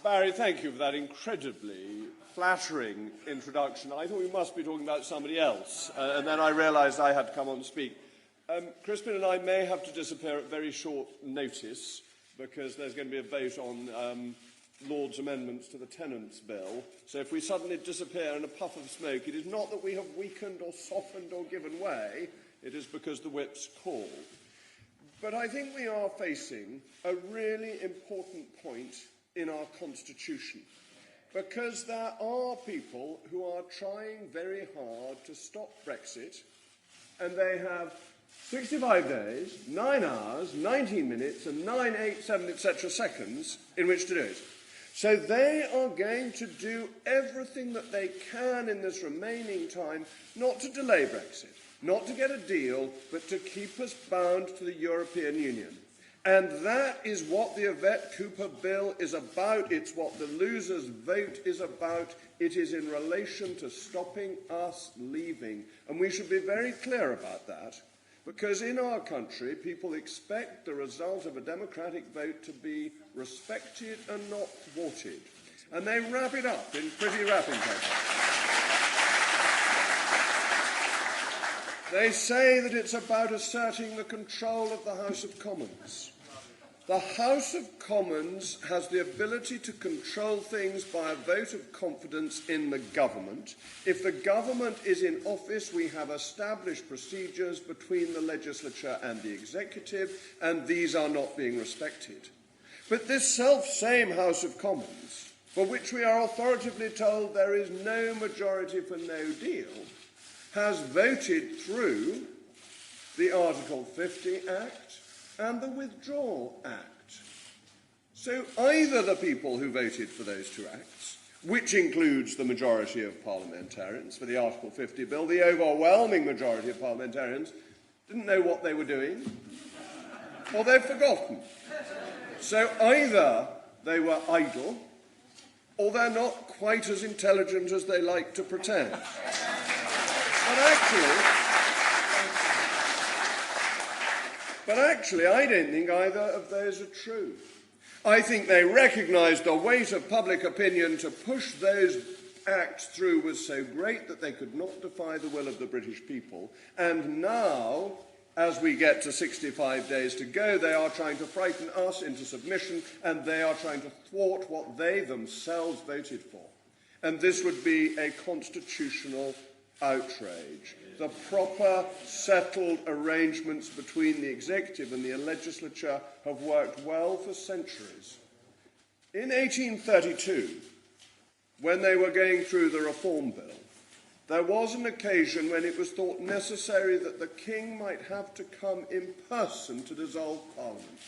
Barry, thank you for that incredibly flattering introduction. I thought we must be talking about somebody else, and then I realised I had to come on and speak. Crispin and I may have to disappear at very short notice because there's going to be a vote on Lord's amendments to the Tenants' Bill. So if we suddenly disappear in a puff of smoke, it is not that we have weakened or softened or given way, it is because the whips call. But I think we are facing a really important point in our constitution, because there are people who are trying very hard to stop Brexit, and they have 65 days, 9 hours, 19 minutes, and 9, 8, 7, etc. seconds in which to do it. So they are going to do everything that they can in this remaining time not to delay Brexit, not to get a deal, but to keep us bound to the European Union. And that is what the Yvette Cooper bill is about. It's what the losers' vote is about. It is in relation to stopping us leaving. And we should be very clear about that, because in our country, people expect the result of a democratic vote to be respected and not thwarted. And they wrap it up in pretty wrapping paper. They say that it's about asserting the control of the House of Commons. The House of Commons has the ability to control things by a vote of confidence in the government. If the government is in office, we have established procedures between the legislature and the executive, and these are not being respected. But this self-same House of Commons, for which we are authoritatively told there is no majority for no deal, has voted through the Article 50 Act and the Withdrawal Act. So either the people who voted for those two acts, which includes the majority of parliamentarians for the Article 50 bill, the overwhelming majority of parliamentarians didn't know what they were doing, or they've forgotten. So either they were idle, or they're not quite as intelligent as they like to pretend. But actually, I don't think either of those are true. I think they recognised the weight of public opinion to push those acts through was so great that they could not defy the will of the British people. And now, as we get to 65 days to go, they are trying to frighten us into submission, and they are trying to thwart what they themselves voted for. And this would be a constitutional outrage. The proper, settled arrangements between the executive and the legislature have worked well for centuries. In 1832, when they were going through the Reform Bill, there was an occasion when it was thought necessary that the King might have to come in person to dissolve Parliament,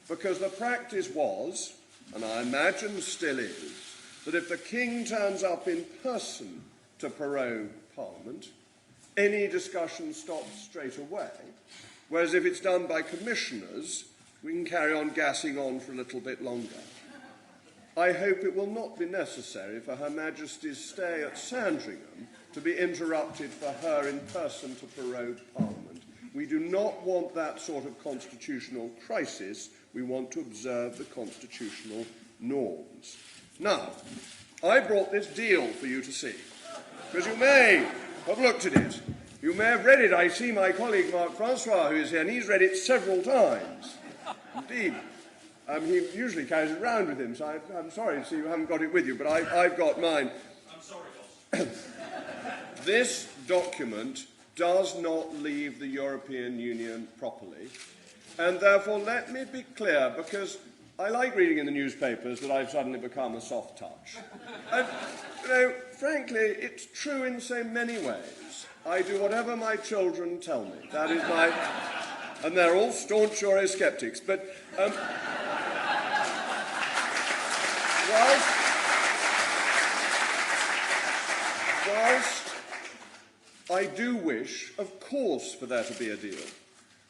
because the practice was, and I imagine still is, that if the King turns up in person to prorogue Parliament, any discussion stops straight away, whereas if it's done by commissioners, we can carry on gassing on for a little bit longer. I hope it will not be necessary for Her Majesty's stay at Sandringham to be interrupted for her in person to prorogue Parliament. We do not want that sort of constitutional crisis. We want to observe the constitutional norms. Now, I brought this deal for you to see, because you may have looked at it. You may have read it. I see my colleague Marc Francois, who is here, and he's read it several times. Indeed. He usually carries it around with him, so I'm sorry to see you haven't got it with you, but I've got mine. I'm sorry, boss. This document does not leave the European Union properly, and therefore let me be clear, because I like reading in the newspapers that I've suddenly become a soft touch. And, frankly, it's true in so many ways. I do whatever my children tell me. That is my... And they're all staunch Eurosceptics. But whilst I do wish, of course, for there to be a deal,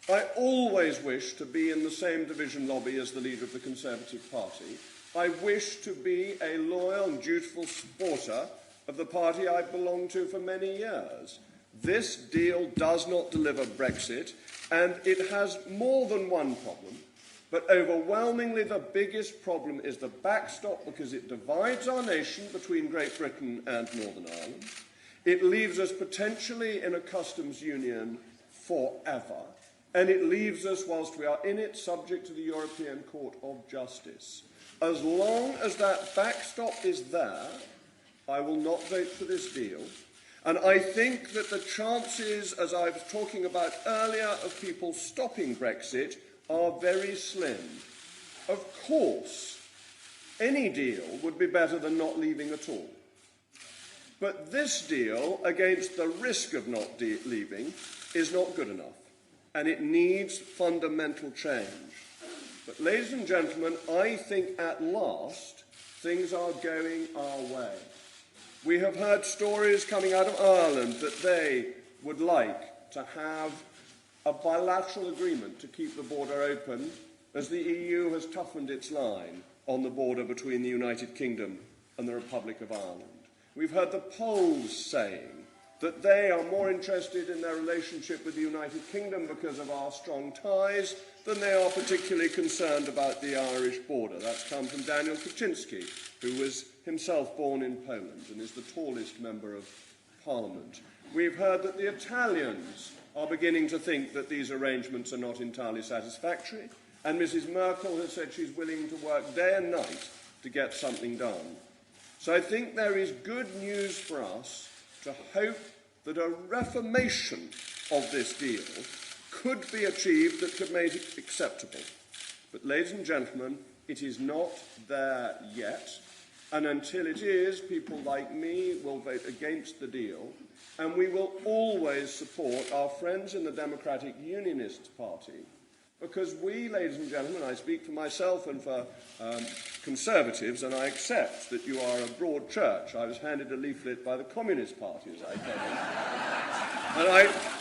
I always wish to be in the same division lobby as the leader of the Conservative Party. I wish to be a loyal and dutiful supporter of the party I've belonged to for many years. This deal does not deliver Brexit, and it has more than one problem. But overwhelmingly the biggest problem is the backstop, because it divides our nation between Great Britain and Northern Ireland. It leaves us potentially in a customs union forever. And it leaves us, whilst we are in it, subject to the European Court of Justice. As long as that backstop is there, I will not vote for this deal. And I think that the chances, as I was talking about earlier, of people stopping Brexit are very slim. Of course, any deal would be better than not leaving at all. But this deal, against the risk of not leaving, is not good enough. And it needs fundamental change. But, ladies and gentlemen, I think at last things are going our way. We have heard stories coming out of Ireland that they would like to have a bilateral agreement to keep the border open, as the EU has toughened its line on the border between the United Kingdom and the Republic of Ireland. We've heard the Poles saying that they are more interested in their relationship with the United Kingdom because of our strong ties than they are particularly concerned about the Irish border. That's come from Daniel Kaczynski, who was himself born in Poland and is the tallest member of Parliament. We've heard that the Italians are beginning to think that these arrangements are not entirely satisfactory, and Mrs. Merkel has said she's willing to work day and night to get something done. So I think there is good news for us to hope that a reformation of this deal could be achieved that could make it acceptable. But, ladies and gentlemen, it is not there yet, and until it is, people like me will vote against the deal, and we will always support our friends in the Democratic Unionists Party, because we, ladies and gentlemen, I speak for myself and for Conservatives, and I accept that you are a broad church. I was handed a leaflet by the Communist Party as I came in. And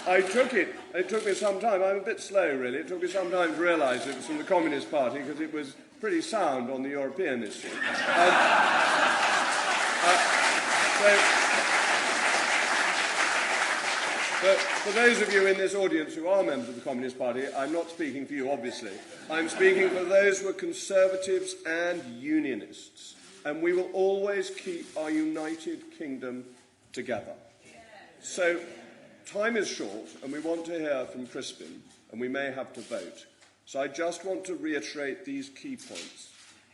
I took it. It took me some time. I'm a bit slow, really. It took me some time to realise it was from the Communist Party, because it was pretty sound on the European issue. But for those of you in this audience who are members of the Communist Party, I'm not speaking for you, obviously. I'm speaking for those who are Conservatives and Unionists. And we will always keep our United Kingdom together. So time is short, and we want to hear from Crispin, and we may have to vote. So I just want to reiterate these key points.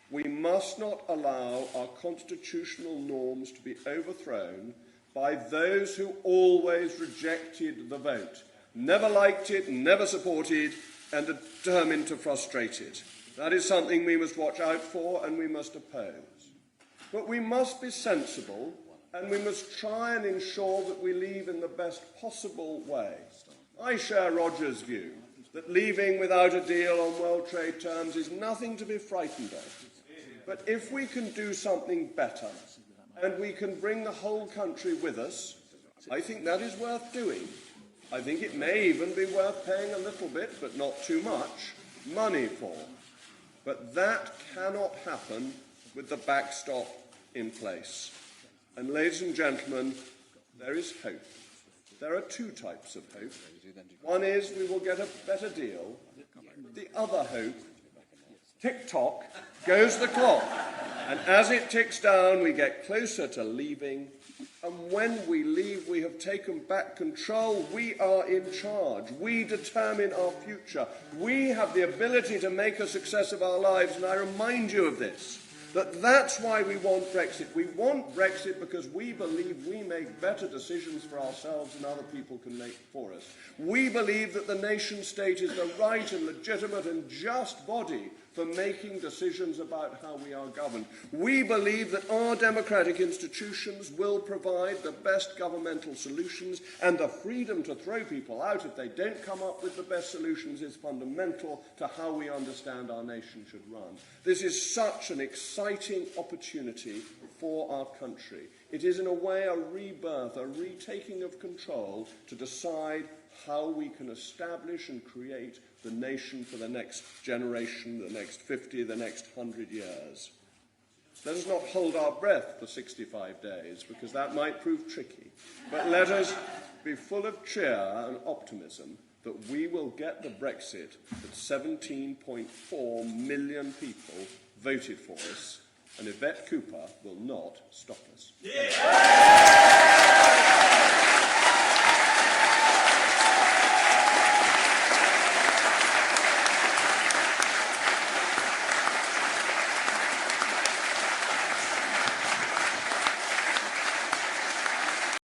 We must not allow our constitutional norms to be overthrown by those who always rejected the vote, never liked it, never supported, and are determined to frustrate it. That is something we must watch out for and we must oppose. But we must be sensible, and we must try and ensure that we leave in the best possible way. I share Roger's view that leaving without a deal on world trade terms is nothing to be frightened of. But if we can do something better, and we can bring the whole country with us, I think that is worth doing. I think it may even be worth paying a little bit, but not too much, money for. But that cannot happen with the backstop in place. And, ladies and gentlemen, there is hope. There are two types of hope. One is we will get a better deal. The other hope, tick-tock, goes the clock. And as it ticks down, we get closer to leaving. And when we leave, we have taken back control. We are in charge. We determine our future. We have the ability to make a success of our lives. And I remind you of this, that's why we want Brexit. We want Brexit because we believe we make better decisions for ourselves than other people can make for us. We believe that the nation-state is the right and legitimate and just body for making decisions about how we are governed. We believe that our democratic institutions will provide the best governmental solutions, and the freedom to throw people out if they don't come up with the best solutions is fundamental to how we understand our nation should run. This is such an exciting opportunity for our country. It is in a way a rebirth, a retaking of control to decide how we can establish and create the nation for the next generation, the next 50, the next 100 years. Let us not hold our breath for 65 days, because that might prove tricky. But let us be full of cheer and optimism that we will get the Brexit that 17.4 million people voted for us, and Yvette Cooper will not stop us. Yeah.